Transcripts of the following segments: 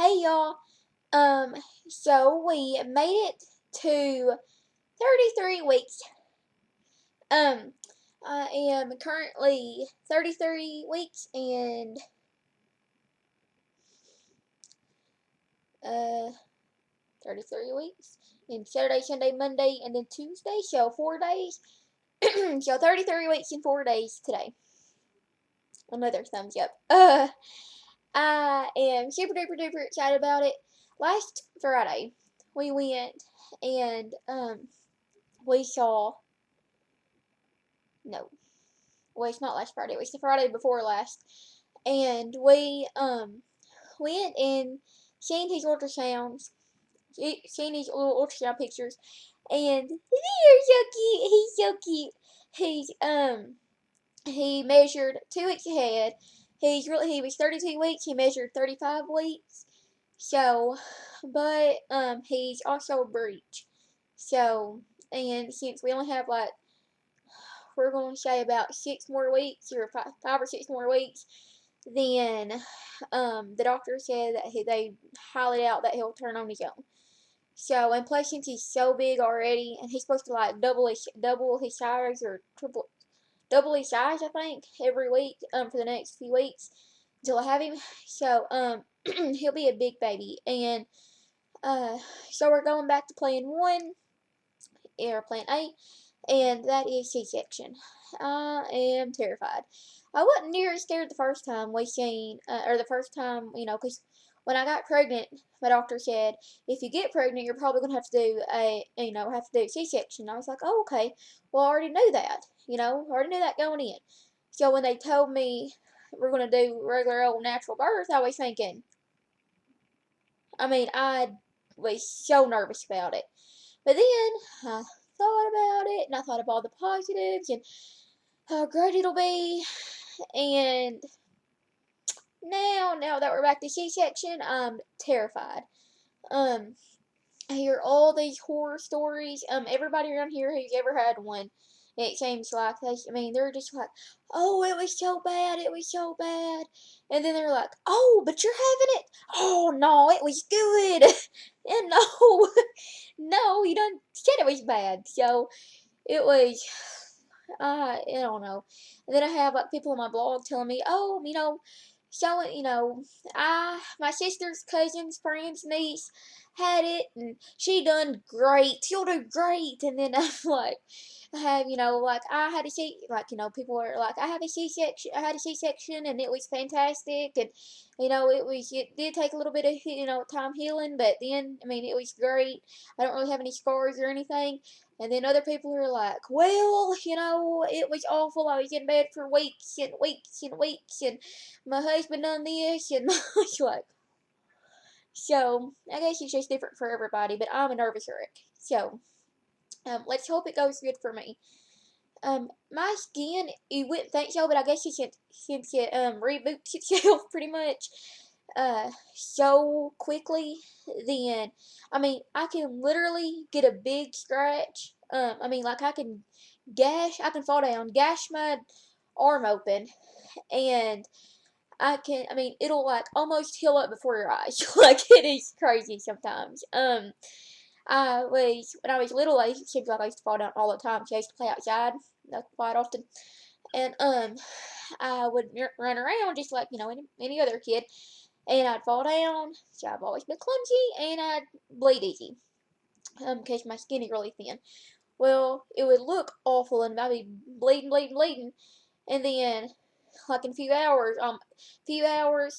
Hey y'all. Um, so we made it to 33 weeks. Um, I am currently 33 weeks and uh 33 weeks. And Saturday, Sunday, Monday, and then Tuesday, so 4 days. So 33 weeks and 4 days today. Another thumbs up. I am super duper duper excited about it. Last Friday we went and we saw no. Well, it's not last Friday. It was the Friday before last, and we went and seen his ultrasounds, seen his little ultrasound pictures, and they're so cute. He's so cute. He measured 2 weeks ahead. He was 32 weeks. He measured 35 weeks. So, but he's also a breech. So, and since we only have like we're going to say about 6 more weeks or 5 or 6 more weeks, then the doctor said that they highly doubt that he'll turn on his own. So, and plus since he's so big already, and he's supposed to like double his size or double his size, I think, every week for the next few weeks until I have him. So, he'll be a big baby, and so we're going back to plan one or plan A, and that is C-section. I am terrified. I wasn't near as scared the first time we seen, or the first time, because when I got pregnant, my doctor said, if you get pregnant, you're probably going to have to do a C-section. I was like, oh, okay. Well, I already knew that, I already knew that going in. So when they told me we're going to do regular old natural birth, I was thinking, I was so nervous about it. But then I thought about it, and I thought of all the positives and how great it'll be. And now that we're back to C-section, I'm terrified. Um, I hear all these horror stories. Everybody around here who's ever had one, it seems like they're just like, oh, it was so bad, it was so bad, and then they're like, oh, but you're having it. Oh no, it was good. And no, no, you done said it was bad. So it was, I don't know. And then I have like people on my blog telling me, oh, so my sister's cousin's friend's niece had it and she done great. She'll do great. And then I'm like, I have, like I had a C, like people are like, I have a C-section. I had a C-section and it was fantastic. And it did take a little bit of time healing, but then it was great. I don't really have any scars or anything. And then other people are like, well, it was awful. I was in bed for weeks and weeks and weeks, and my husband done this, and I was like, so I guess it's just different for everybody, but I'm a nervous wreck. So, let's hope it goes good for me. My skin, you wouldn't think so, but I guess since it reboots itself pretty much so quickly, then I can literally get a big scratch. Like I can fall down, gash my arm open, and it'll like almost heal up before your eyes. Like it is crazy sometimes. When I was little, it seems like I used to fall down all the time. So I used to play outside quite often, and I would run around just like any other kid, and I'd fall down. So I've always been clumsy, and I'd bleed easy, because my skin is really thin. Well, it would look awful, and I'd be bleeding, bleeding, bleeding, and then like in few hours,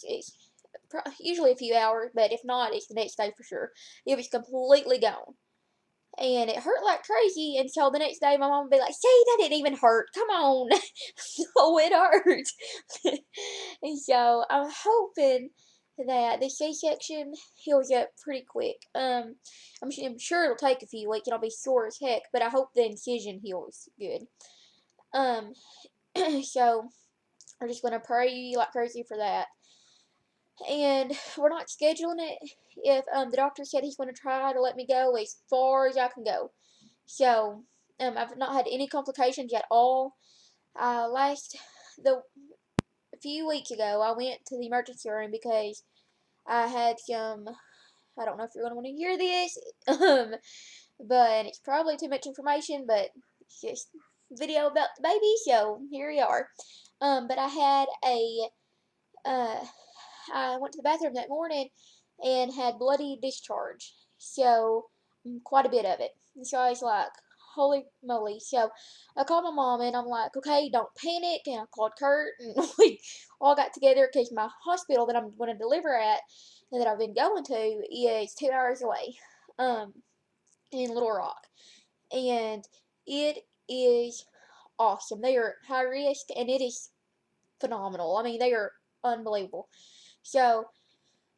it's usually a few hours, but if not, it's the next day for sure. It was completely gone. And it hurt like crazy, and so the next day my mom would be like, see, that didn't even hurt, come on. Oh, it hurt. And so I'm hoping that the C-section heals up pretty quick. I'm sure it'll take a few weeks and I'll be sore as heck, but I hope the incision heals good. Um, so we're just gonna pray like crazy for that. And we're not scheduling it. If the doctor said he's gonna try to let me go as far as I can go. So I've not had any complications at all. A few weeks ago, I went to the emergency room because I had some, I don't know if you're going to want to hear this, um, but it's probably too much information, but it's just a video about the baby, so here we are. But I had uh, I went to the bathroom that morning and had bloody discharge. So, quite a bit of it. And so I was like, holy moly. So, I called my mom and I'm like, okay, don't panic. And I called Kurt and we all got together because my hospital that I'm going to deliver at and that I've been going to is 2 hours away in Little Rock. And it is awesome. They are high risk and it is phenomenal. I mean, they are unbelievable. So,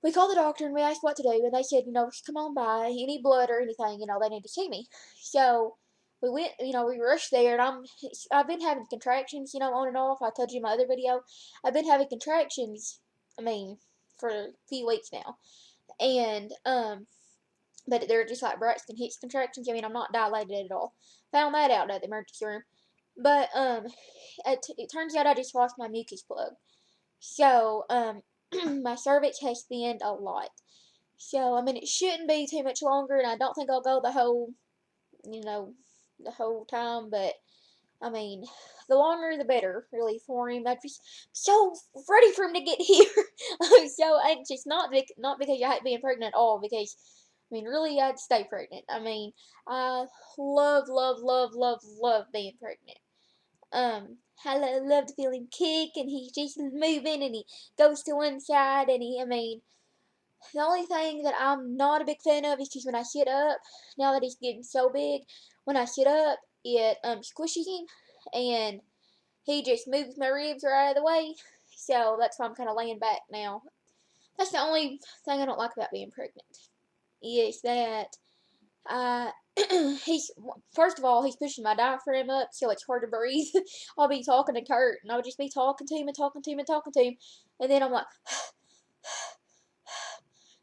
we called the doctor and we asked what to do, and they said, come on by, any blood or anything, they need to see me. So we went, we rushed there, and I've been having contractions, on and off. I told you in my other video, I've been having contractions. I mean, for a few weeks now, and but they're just like Braxton Hicks contractions. I mean, I'm not dilated at all. Found that out at the emergency room, but it turns out I just lost my mucus plug. So my cervix has thinned a lot. So, I mean, it shouldn't be too much longer, and I don't think I'll go the whole time, but, I mean, the longer the better, really, for him. I'm just so ready for him to get here. I'm so anxious, not because I hate being pregnant at all, because, I mean, really, I'd stay pregnant. I mean, I love, love, love, love, love being pregnant. I love to feel him kick, and he's just moving, and he goes to one side, and I mean, the only thing that I'm not a big fan of is just when I sit up, now that he's getting so big, when I sit up, it squishes him, and he just moves my ribs right out of the way, so that's why I'm kind of laying back now. That's the only thing I don't like about being pregnant, is that uh, he's, first of all, he's pushing my diaphragm up, so it's hard to breathe. I'll be talking to Kurt, and I'll just be talking to him and talking to him and talking to him, and then I'm like,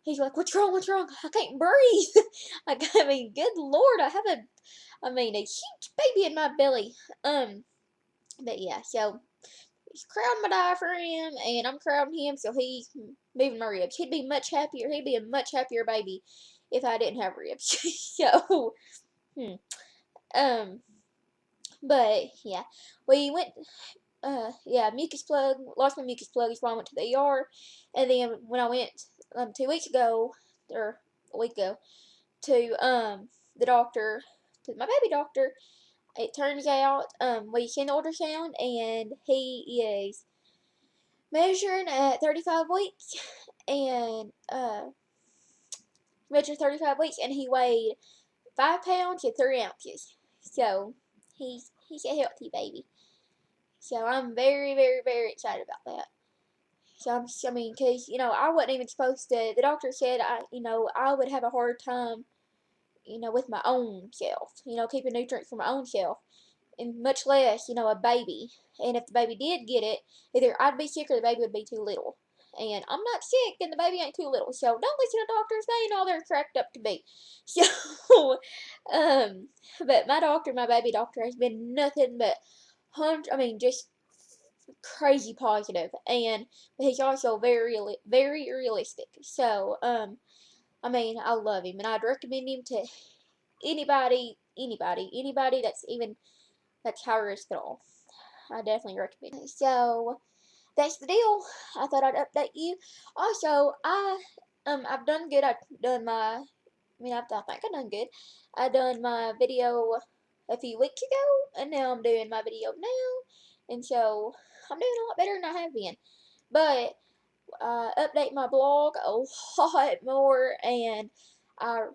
he's like, what's wrong? What's wrong? I can't breathe. I mean, good Lord, I mean, a huge baby in my belly. But yeah, so he's crowding my diaphragm, and I'm crowding him, so he's moving my ribs. He'd be much happier. He'd be a much happier baby if I didn't have ribs. So, hmm. um, but yeah, we went. Yeah, mucus plug. Lost my mucus plug. Is why I went to the ER, and then when I went 2 weeks ago, or a week ago, to the doctor, to my baby doctor. It turns out we seen the ultrasound, and he is measuring at 35 weeks, and measured 35 weeks, and he weighed 5 pounds and 3 ounces. So he's a healthy baby. So I'm very, very, very excited about that. So I mean, cause I wasn't even supposed to. The doctor said I would have a hard time with my own self, keeping nutrients for my own self, and much less, a baby. And if the baby did get it, either I'd be sick or the baby would be too little. And I'm not sick, and the baby ain't too little, so don't listen to doctors. They ain't all they're cracked up to be. So, but my baby doctor, has been nothing but just crazy positive, and he's also very realistic. So, I mean, I love him, and I'd recommend him to anybody that's high risk at all. I definitely recommend it. So that's the deal. I thought I'd update you. Also, I've done good. I think I've done good. I done my video a few weeks ago, and now I'm doing my video now, and so I'm doing a lot better than I have been. But update my blog a lot more, and I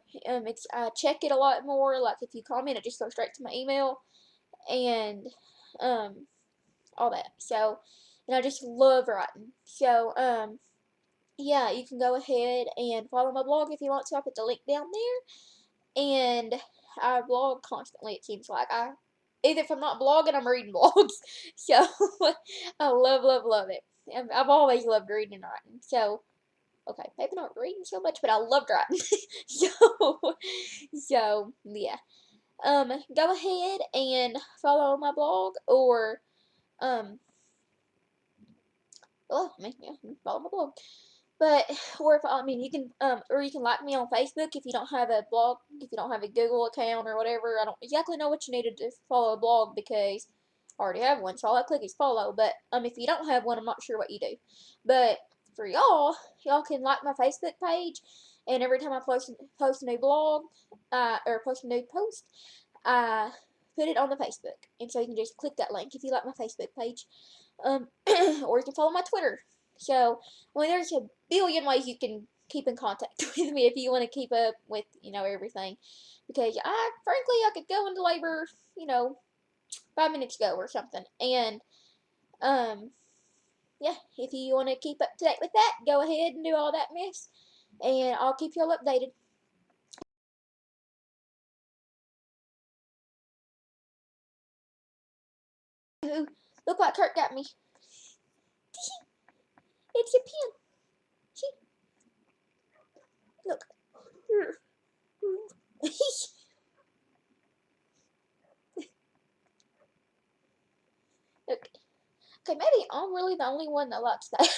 I check it a lot more. Like if you comment, it just goes straight to my email, and um all that. So, and I just love writing. So yeah, you can go ahead and follow my blog if you want to. I'll put the link down there, and I blog constantly. It seems like either if I'm not blogging, I'm reading blogs. So I love it. I've always loved reading and writing. So, okay, maybe not reading so much, but I loved writing. So yeah. Go ahead and follow my blog, or um, follow my blog. But or if I mean you can or you can like me on Facebook if you don't have a blog, if you don't have a Google account or whatever. I don't exactly know what you need to do, follow a blog because I already have one, so all I click is follow. But if you don't have one, I'm not sure what you do. But for y'all can like my Facebook page, and every time I post a new blog, or post a new post, I put it on the Facebook, and so you can just click that link if you like my Facebook page, or you can follow my Twitter. So, there's a billion ways you can keep in contact with me if you want to keep up with, everything. Because frankly, I could go into labor, 5 minutes ago or something. And, yeah, if you want to keep up to date with that, go ahead and do all that mess. And I'll keep y'all updated. Ooh, look what Kurt got me. It's a pen. See? Look. Okay. Okay, maybe I'm really the only one that likes that.